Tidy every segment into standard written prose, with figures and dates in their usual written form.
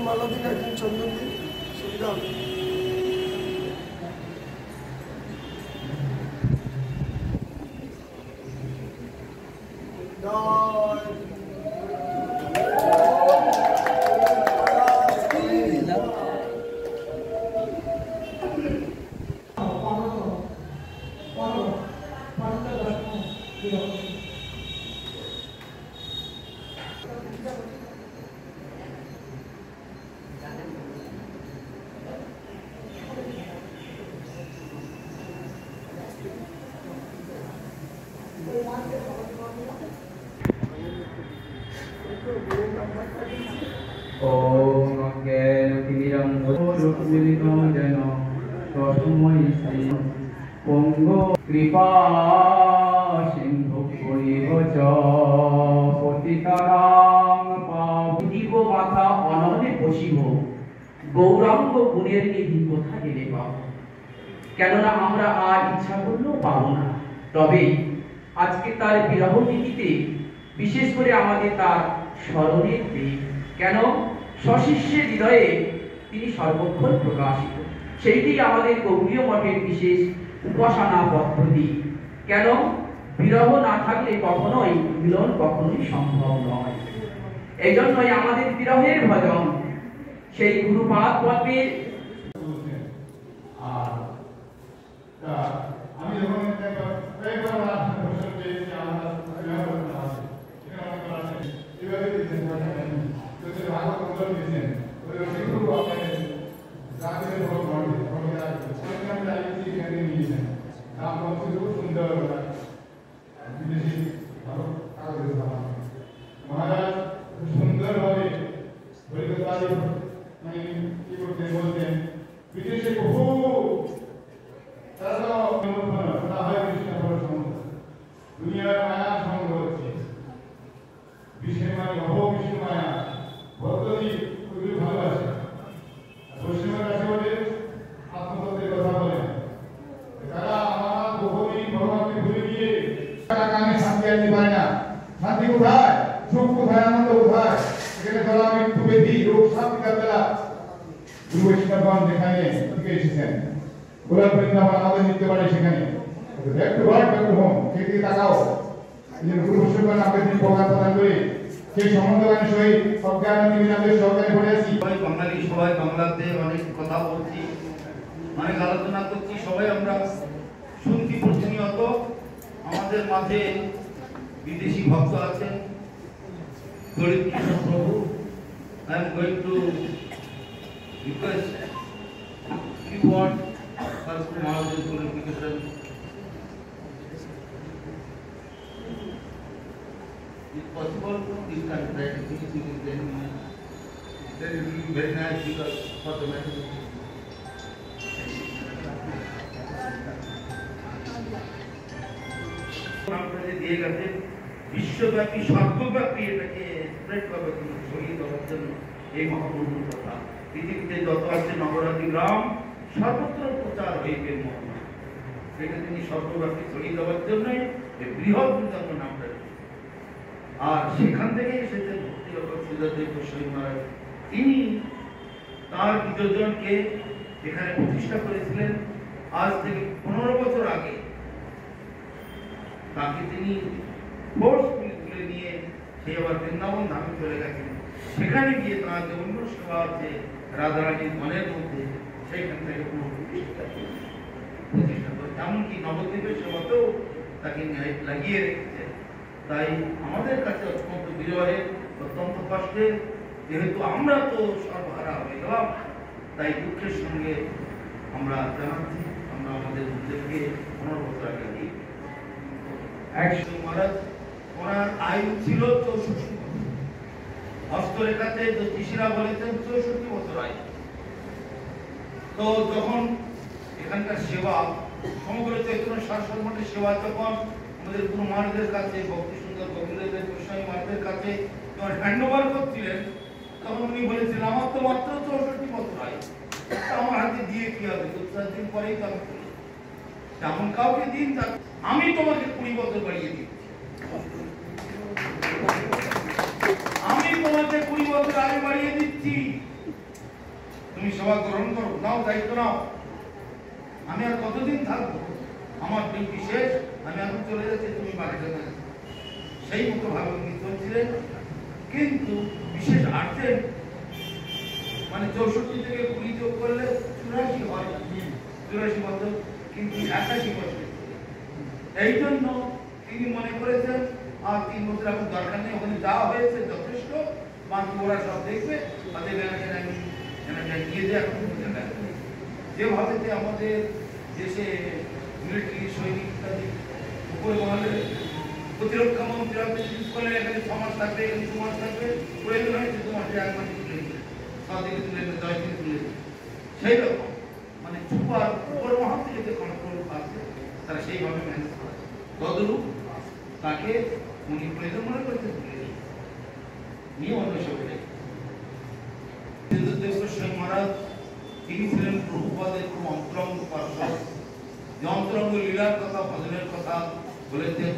মালা দিন, একদিন চন্দন দিন, সুবিধা হবে। কৃপা সিন্ধু পরিবচ পতিতানাং পাবদিব মাথা অনলে বসিব গৌরাঙ্গ গুণের নিধি কোথা গেলে পাব। কেননা আমরা আর ইচ্ছা করলেও পাবো না। তবে আজকে তার বিরহ তিথিতে বিশেষ করে আমাদের তার স্মরণের দিন। কেন? সশিষ্যের হৃদয়ে তিনি সর্বক্ষণ প্রকাশিত। সেইটি আমাদের গৌড়ীয় মঠের বিশেষ উপাসনা পদ্ধতি। কেন? বিরহ না থাকলে কখনোই মিলন কখনোই সম্ভব নয়। এই জন্যই আমাদের বিরহের ভজন সেই গুরুপাদ পদ্মের। আমি যখন মহারাজ সুন্দরভাবে মানে কি করতে বলতেন, বিদেশে বহু দুনিয়ার মায়া সঙ্গ হচ্ছে বিশ্বের মানে অহবিশ্ব মায়া ভক্তই খুবই ভালোবাসে। পশ্চিমের কাছে বলে আত্মতত্ত্বের কথা বলেন, তারা আমার বহুদিন ভগবানকে ভুলে গিয়ে কানে শান্তি আনতে পারে না। শান্তি কোথায়? সুখ কোথায়? আনন্দ কোথায়? এখানে ধরা মৃত্যু বেদি রোগ শান্তি কাতলা গুরু বৈষ্ণবগণ যেখানে থেকে এসেছেন, গোলাপ বৃন্দাবন আমাদের নিতে পারে সেখানে একটু ঘর একটু হোম সেদিকে তাকাও। এই যে গুরু বৈষ্ণবগণ আমাদের তিনি প্রজ্ঞা প্রদান করে সেই সম্বন্ধবানের সহিত প্রজ্ঞান নিবিনাদের সহকারে পড়ে আছি। সবাই বাঙালি, সবাই বাংলাতে অনেক কথা বলছি, অনেক আলোচনা করছি, সবাই আমরা শুনছি প্রতিনিয়ত। আমাদের মাঝে বিদেশি ভক্ত আছেন। গরিব কৃষ্ণ প্রভু, I am going to request you want Saraswati Mahadev glorification. If possible, you can try to finish it in 10 minutes. Then it will be very nice because for the matter. আপনাদের দিয়ে গেছে বিশ্বব্যাপী সর্বব্যাপী এটাকে স্প্রেড করবে, ছড়িয়ে দেওয়ার জন্য এই মহাপ্রভুর কথা। পৃথিবীতে যত আছে নগরাদি গ্রাম সর্বত্র প্রচার হইবে মহাপ্রভু। সেটা তিনি সর্বব্যাপী ছড়িয়ে দেওয়ার জন্য বৃহৎ যখন আমরা, আর সেখান থেকে এসেছেন ভক্তিরকম সুজাদেব গোস্বামী মহারাজ। তিনি তার বিদ্যজনকে এখানে প্রতিষ্ঠা করেছিলেন আজ থেকে 15 বছর আগে। তাকে তিনি ফোর্সফুলি তুলে নিয়ে সে আবার বৃন্দাবন ধামে চলে গেছেন। সেখানে গিয়ে তার যে অন্য সেবা আছে রাধারানীর মনের মধ্যে, সেইখান থেকে প্রতিষ্ঠা করে এমনকি নবদ্বীপের সেবাতেও তাকে লাগিয়ে রেখেছে। তাই আমাদের কাছে অত্যন্ত বিরহের, অত্যন্ত কষ্টের, যেহেতু আমরা তো সর্বহারা হয়ে গেলাম, তাই দুঃখের সঙ্গে আমরা জানাচ্ছি আমরা আমাদের উদ্যোগকে 15 বছর আগে দিই। মহারাজ ওনার আয়ু ছিল 64 বছর। হস্তরেখাতে জ্যোতিষীরা বলেছেন 64 বছর আয়ু। তো যখন এখানকার সেবা সমগ্র চৈতন্য সারস্বত মঠের সেবা যখন আমাদের গুরু মহারাজের কাছে ভক্তি সুন্দর গোবিন্দদেব গোস্বামী মহারাজের কাছে যখন হ্যান্ড ওভার করছিলেন, তখন উনি বলেছিলেন আমার তো মাত্র 64 বছর আয়ু, আমার হাতে দিয়ে কি হবে? 2-4 দিন পরেই তো আমি তেমন কাউকে দিন, আমি তোমাকে 20 বছর বাড়িয়ে দিচ্ছি, আমি তোমাকে 20 বছর আগে বাড়িয়ে দিচ্ছি। তুমি সেবা গ্রহণ করো, নাও দায়িত্ব নাও। আমি আর কতদিন থাকবো, আমার ডিউটি শেষ, আমি এখন চলে যাচ্ছি, তুমি বাড়িতে যাবে। সেই মতো ভাবে উনি চলছিলেন। কিন্তু বিশেষ আর্থের মানে 64 থেকে 20 যোগ করলে 84 হয়, 84 বছর, কিন্তু 81 বছর। এই জন্য তিনি মনে করেছেন আর 3 বছর এখন দরকার নেই, ওখানে যাওয়া হয়েছে যথেষ্ট, বাকি ওরা সব দেখবে, তাদের নিয়ে যায়। এখন যেভাবে আমাদের দেশে মিলিটারি সৈনিক ইত্যাদি উপরে বহালে প্রতিরক্ষা মন্ত্রী আপনি করলেন, এখানে 6 মাস থাকবে, এখানে 2 মাস থাকবে, প্রয়োজন হয়েছে 2 মাসে 1 মাসে তুলে দিলে, 6 দিনে তুলে দিলে, 10 দিনে তুলে দিলে। সেই রকম মানে সুপার উপর মহল থেকে যে কন্ট্রোল আছে তারা সেইভাবে ম্যানেজ করে। তদরূপ তাকে উনি প্রয়োজন মনে করতে তুলে দিলেন, নিয়ে অন্য সবাই। দেব গোস্বামী মহারাজ তিনি ছিলেন প্রভুপাদের খুব অন্তরঙ্গ পার্শ্বদ। যে অন্তরঙ্গ লীলার কথা, ভজনের কথা বলেছেন,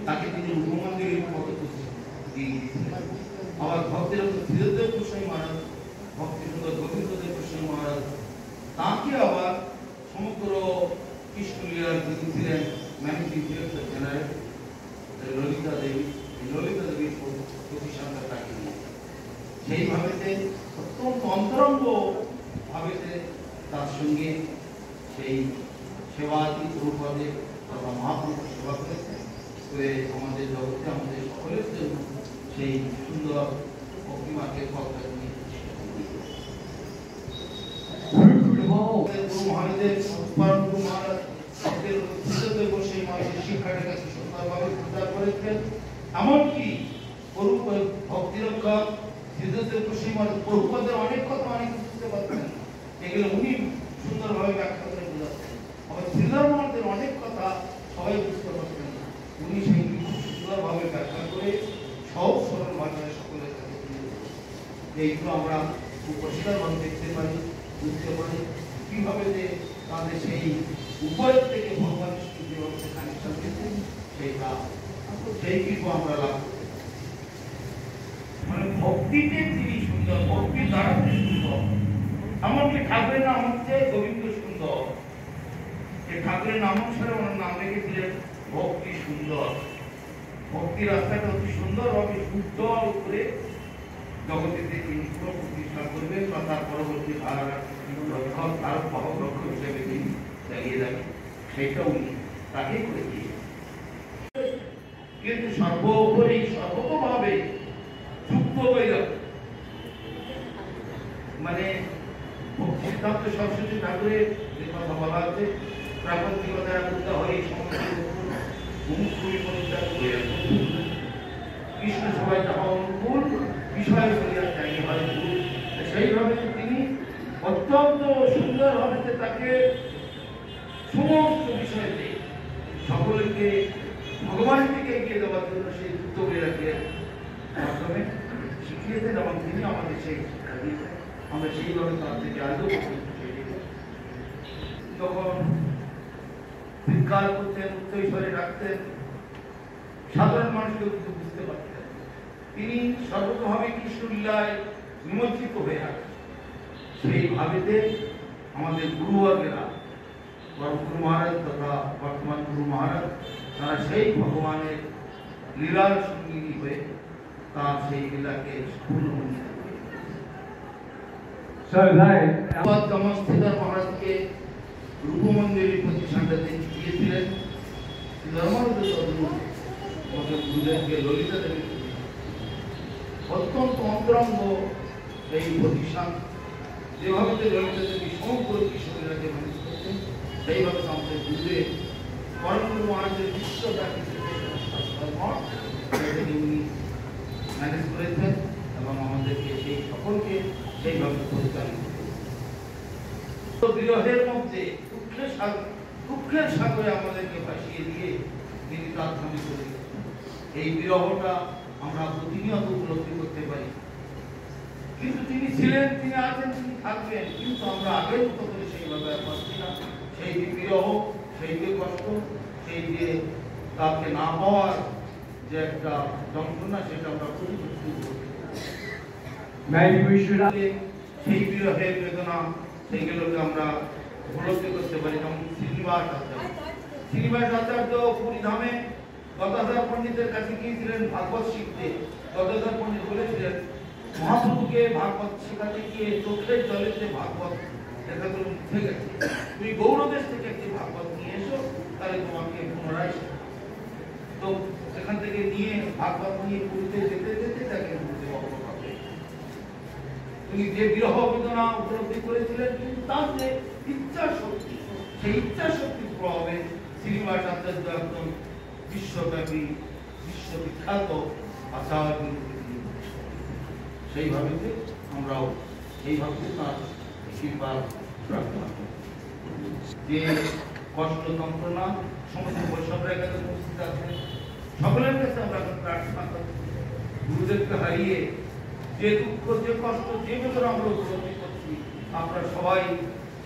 তাকে তিনি রূপমন্দিরের মতো দিয়ে দিয়েছিলেন। আবার ভক্তের শ্রীদেব গোস্বামী মহারাজ, ভক্তি সুন্দর গোবিন্দদেব গোস্বামী মহারাজ, তাকে আবার সমগ্র কৃষ্ণ লীলার যিনি ছিলেন ম্যানেজিং ডিরেক্টর জেনারেল ললিতা দেবী, ললিতা দেবীর প্রতিষ্ঠানটা তাকে নিয়ে সেইভাবে অত্যন্ত অন্তরঙ্গ ভাবে তার সঙ্গে সেই সেবাতি প্রভুপদে তথা মহাপ্রভু সেবা করেছে, করে আমাদের জগতে আমাদের সকলের জন্য সেই সুন্দর ভক্তিমার্গের পথটা নিয়ে গুরু মহারাজের গুরু মহারাজ সেই মানুষের শিক্ষাটার কাছে সুন্দরভাবে প্রচার করেছেন। এমনকি ভক্তিরক্ষক শ্রীদেব গোস্বামী মহারাজ প্রভুপদের অনেক কথা অনেক বুঝতে পারতেন, এগুলো উনি সুন্দরভাবে ব্যাখ্যা করে বোঝাচ্ছেন। আবার শ্রীধর মহারাজের অনেক কথা সবাই বুঝতে পারতেন না, উনি সেই সুন্দরভাবে ব্যাখ্যা করে সহজ সরল ভাষায় সকলের কাছে তুলে ধরেছেন। এইগুলো আমরা খুব পরিষ্কারভাবে দেখতে পারি, বুঝতে পারি কিভাবে যে তাদের সেই উপরের থেকে ভগবানের সঙ্গে যেভাবে কানেকশন পেয়েছে সেই কিছু আমরা লাভ করতে পারি। মানে ভক্তিতে তিনি সুন্দর, ভক্তির দ্বারা তিনি সুন্দর। এমনকি ঠাকুরের নাম হচ্ছে গোবিন্দ সুন্দর, এই ঠাকুরের নাম অনুসারে ওনার নাম রেখেছিলেন ভক্তি সুন্দর। ভক্তি রাস্তাটা অতি সুন্দরভাবে শুদ্ধ করে জগতের তিনি প্রতিষ্ঠা করবেন বা তার পরবর্তী রক্ষক আর বাহক রক্ষক হিসেবে তিনি চালিয়ে যাবেন, সেটা উনি তাকেই করে দিয়েছেন। কিন্তু সর্বোপরি সর্বতভাবে যুক্ত বৈরাগ মানে সিদ্ধান্ত সরস্বতী ঠাকুরের যে কথা বলা আছে, প্রাপঞ্চিকতার বুদ্ধ হয়ে সমস্ত কৃষ্ণ সবাই যাহা অনুকূল বিষয় বলিয়া চাই হয় ভুল। সেইভাবে তিনি অত্যন্ত সুন্দরভাবে তাকে সমস্ত বিষয়তে সকলকে ভগবানের দিকে এগিয়ে দেওয়ার জন্য সেই যুক্ত বৈরাগের মাধ্যমে শিখিয়েছেন এবং তিনি আমাদের সেই শিক্ষা দিয়েছেন। আমরা সেইভাবে তার থেকে আজও যখন চিৎকার করতেন, উচ্চৈস্বরে ডাকতেন, সাধারণ মানুষকে বুঝতে পারতেন তিনি সর্বতভাবে কৃষ্ণ লীলায় নিমজ্জিত হয়ে আছেন। সেই ভাবেতে আমাদের গুরুবর্গেরা, গুরু মহারাজ তথা বর্তমান গুরু মহারাজ, তারা সেই ভগবানের লীলার সঙ্গী হয়ে তার সেই লীলাকে পূর্ণমণ্ডিত করে। শ্রীধর মহারাজকে রূপমন্দিরের প্রতিষ্ঠানটা দিয়েছিলেন, গুরুদেবকে ললিতা দেবী অত্যন্ত অন্তরঙ্গ এই প্রতিষ্ঠান। যেভাবে ললিতা দেবী সমগ্র কৃষ্ণলীলাকে ম্যানেজ করতেন, সেইভাবে আমাদের গুরুদেব পরমগুরু মহারাজের বিশ্বব্যাপী উনি ম্যানেজ করেছেন এবং আমাদেরকে সেই সকলকে সেইভাবে পরিচালিত করেছেন। বিরহের মধ্যে দুঃখের সাগরে আমাদেরকে ভাসিয়ে দিয়ে তিনি প্রার্থনা করেছেন। এই বিরহটা আমরা প্রতিনিয়ত উপলব্ধি করতে পারি, কিন্তু তিনি ছিলেন, তিনি আছেন, তিনি থাকবেন, কিন্তু আমরা আগের মতো করে সেইভাবে পাচ্ছি না। সেই যে বিরহ, সেই যে কষ্ট, সেই যে তাকে না পাওয়ার যে একটা যন্ত্রণা, সেটা আমরা প্রতিপত্তি করতে পারি। সেই বিরহের বেদনা সেইগুলোকে আমরা উপলব্ধি করতে পারি। যেমন শ্রীনিবাস আচার্য পুরী ধামে গদাধর পণ্ডিতের কাছে গিয়েছিলেন ভাগবত শিখতে। গদাধর পণ্ডিত বলেছিলেন, মহাপ্রভুকে ভাগবত শেখাতে গিয়ে চোখের জলেতে ভাগবত দেখা করে মুছে গেছে, তুমি গৌরদেশ থেকে একটি ভাগবত নিয়ে এসো, তাহলে তোমাকে পুনরায় শেখাবো। তো সেখান থেকে নিয়ে ভাগবত নিয়ে পুরীতে যেতে যেতে তাকে তিনি যে বিরহ বেদনা উপলব্ধি করেছিলেন, কিন্তু তার যে ইচ্ছা শক্তি, সেই ইচ্ছা শক্তির প্রভাবে শ্রীনিবাস আচার্য একদম বিশ্বব্যাপী বিশ্ববিখ্যাত আচার্য। সেইভাবে আমরাও এইভাবে তার কৃপা প্রার্থনা করি। যে কষ্ট যন্ত্রণা সমস্ত বৈষ্ণবরা কাছে উপস্থিত আছেন, সকলের কাছে আমরা প্রার্থনা করি, গুরুদেবকে হারিয়ে যে দুঃখ, যে কষ্ট, যে বেদনা আমরা উপলব্ধি করছি, আপনারা সবাই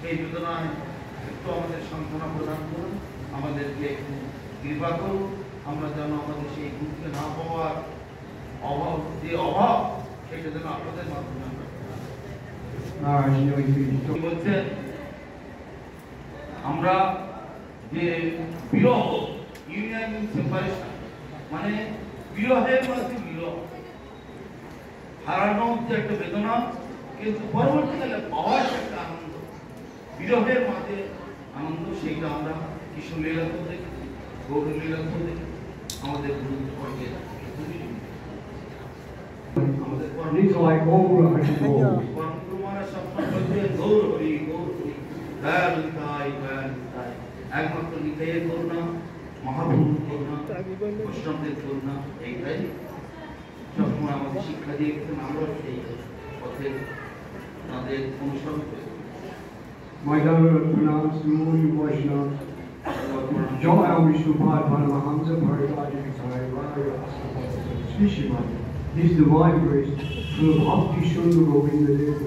সেই বেদনায় একটু আমাদের সান্ত্বনা প্রদান করুন, আমাদেরকে একটু কৃপা করুন, আমরা যেন আমাদের সেই দুঃখে না পাওয়ার অভাব, যে অভাব, সেটা যেন আপনাদের মাধ্যমে আমরা বলছেন। আমরা যে বিরহ, ইউনিয়ন সেপারেশন, মানে বিরহের মধ্যে বিরহ, হারানো যে একটা বেদনা, কিন্তু পরবর্তীকালে পাওয়ার একটা আনন্দ, বিরহের মাঝে আনন্দ, সেইটা আমরা কৃষ্ণ লীলাতেও দেখেছি, গৌর লীলাতেও দেখেছি, আমাদের গুরুত্বকে আমাদের পরমগুরুমারা সবসময় বলতেন, গৌর হরি গৌর হরি, দয়ালু নিতাই দয়ালু নিতাই। একমাত্র নিতাইয়ের করুণা, মহাপ্রভুর করুণা, বৈষ্ণবদের করুণা, এইটাই সবসময় আমাদের শিক্ষা দিয়েছেন। আমরা সেই পথে তাদের অনুসরণ করি। My Lord pronounced the Holy Vaishnavas, Jaya Vishnupad Paramahamsa Bharataya Vikaya Varaya Asapata Sri Srimad, His Divine Grace, through Bhakti Shundra Govinda Deva.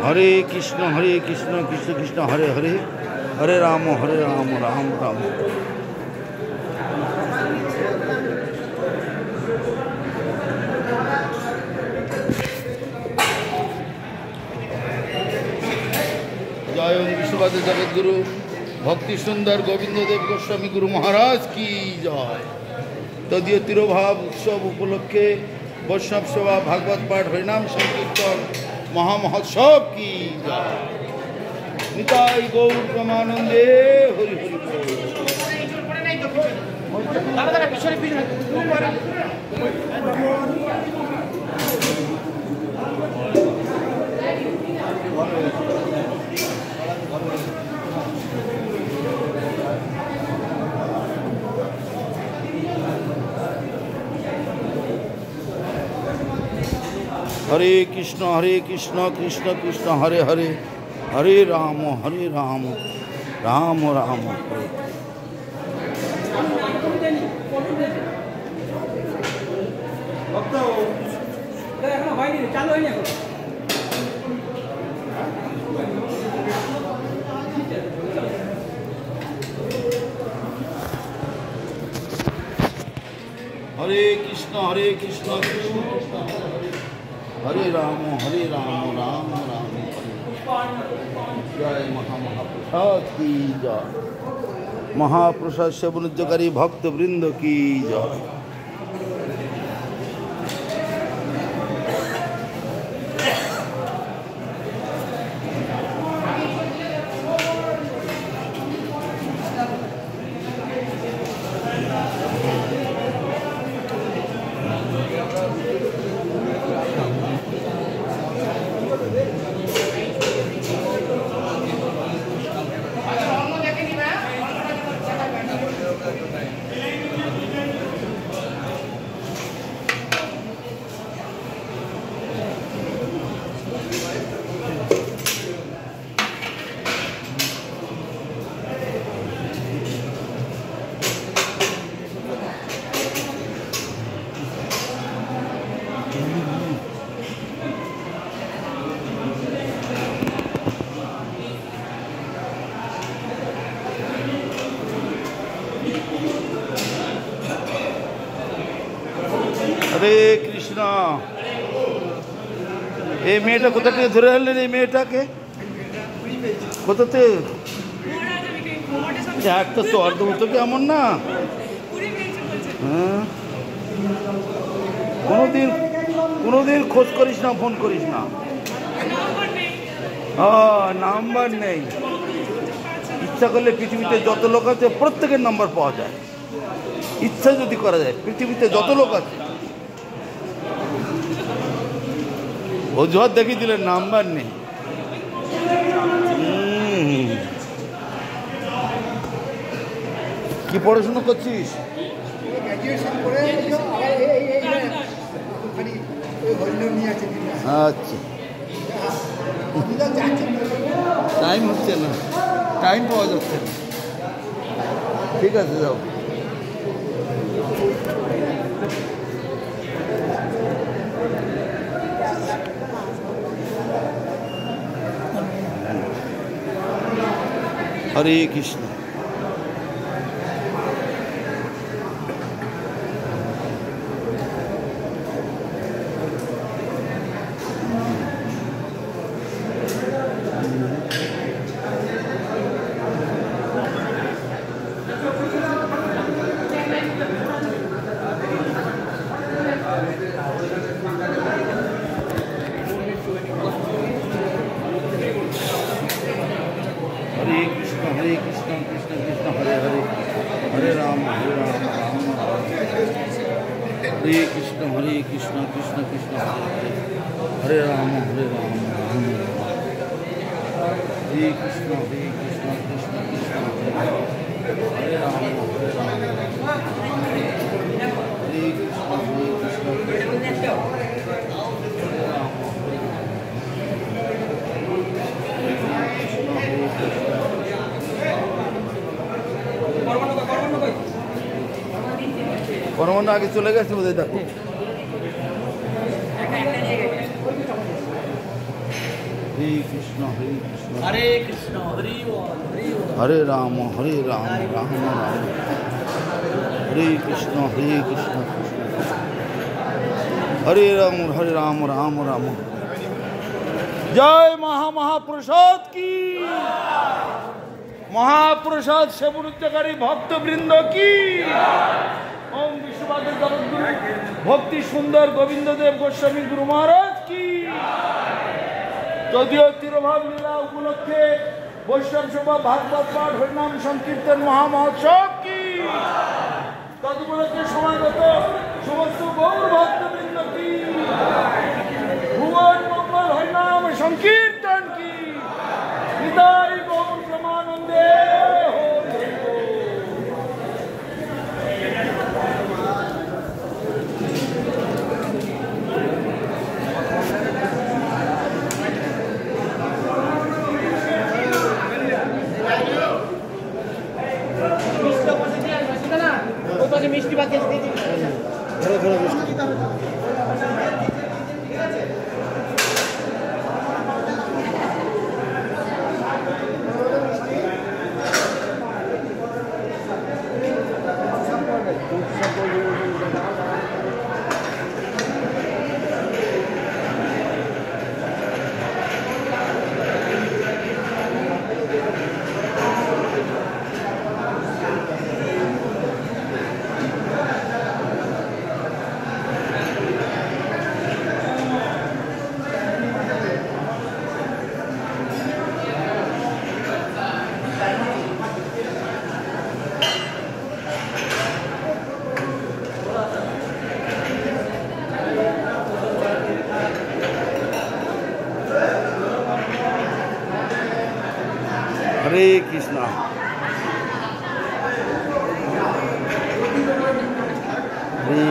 हरे कृष्ण कृष्ण कृष्ण हरे हरे, हरे राम राम राम। जय विश्ववाद जगत गुरु भक्ति सुंदर गोविंद देव गोस्वामी गुरु महाराज की जय। तदीय तिरुभाव उत्सव उपलक्षे वैष्णव सेवा, भागवत पाठ, हरिनाम संकीर्तन महामहोत्सव की जय। निताई गौर प्रमानंदे हरि हरि हरे कृष्ण कृष्ण कृष्ण हरे हरे, हरे राम राम राम हरे। हरे कृष्ण कृष्ण कृष्ण हरे राम राम राम जय। महाप्रसाद की जय। महाप्रसाद सेवनकारी भक्त वृंद की जय। হরে কৃষ্ণ। এই মেয়েটা কোথা থেকে ধরে আনলেন? এই মেয়েটাকে কোথাতে? একটা তো অর্ধভূত কি এমন না? হ্যাঁ, কোনোদিন খোঁজ করিস না, ফোন করিস না? নাম্বার নেই। ইচ্ছা করলে পৃথিবীতে যত লোক আছে প্রত্যেকের নাম্বার পাওয়া যায়, ইচ্ছা যদি করা যায়। পৃথিবীতে যত লোক আছে অজুহাত দেখিয়ে দিলেন, নাম্বার নেই। কি পড়াশোনা করছিস? আচ্ছা, টাইম হচ্ছে না, টাইম পাওয়া যাচ্ছে না। ঠিক আছে, যাও। হরে কৃষ্ণ। हरे कृष्ण कृष्ण कृष्ण हरे हरे, हरे राम राम राम हरे कृष्ण कृष्ण कृष्ण हरे हरे, हरे राम राम राम हरे कृष्ण कृष्ण कृष्ण हरे हरे, हरे राम हरे राम हरे कृष्ण कृष्ण परमाणु आगे चले गए বোধ হয়। দেখো, हरे कृष्ण हरे राम राम राम हरे कृष्ण हरे राम राम राम। जय महाप्रसाद की, महाप्रसाद सेवनकारी भक्तवृंद की। ओम विश्ववादी जगद्गुरु भक्ति सुंदर गोविंददेव गोस्वामी गुरु महाराज की। যদিও তিরোভাব লীলা উপলক্ষে বৈষ্ণব সভা ভাগবত পাঠ হরিনাম সংকীর্তন মহামহোৎসব কি, তদুপলক্ষে সমাগত সমস্ত গৌর ভক্তবৃন্দ কি, ভুবন মঙ্গল হরিনাম সংকীর্তন কি, হৃদয় গৌর ব্রহ্মানন্দে। মিষ্টি বাদ দিয়ে हरे कृष्णा हरे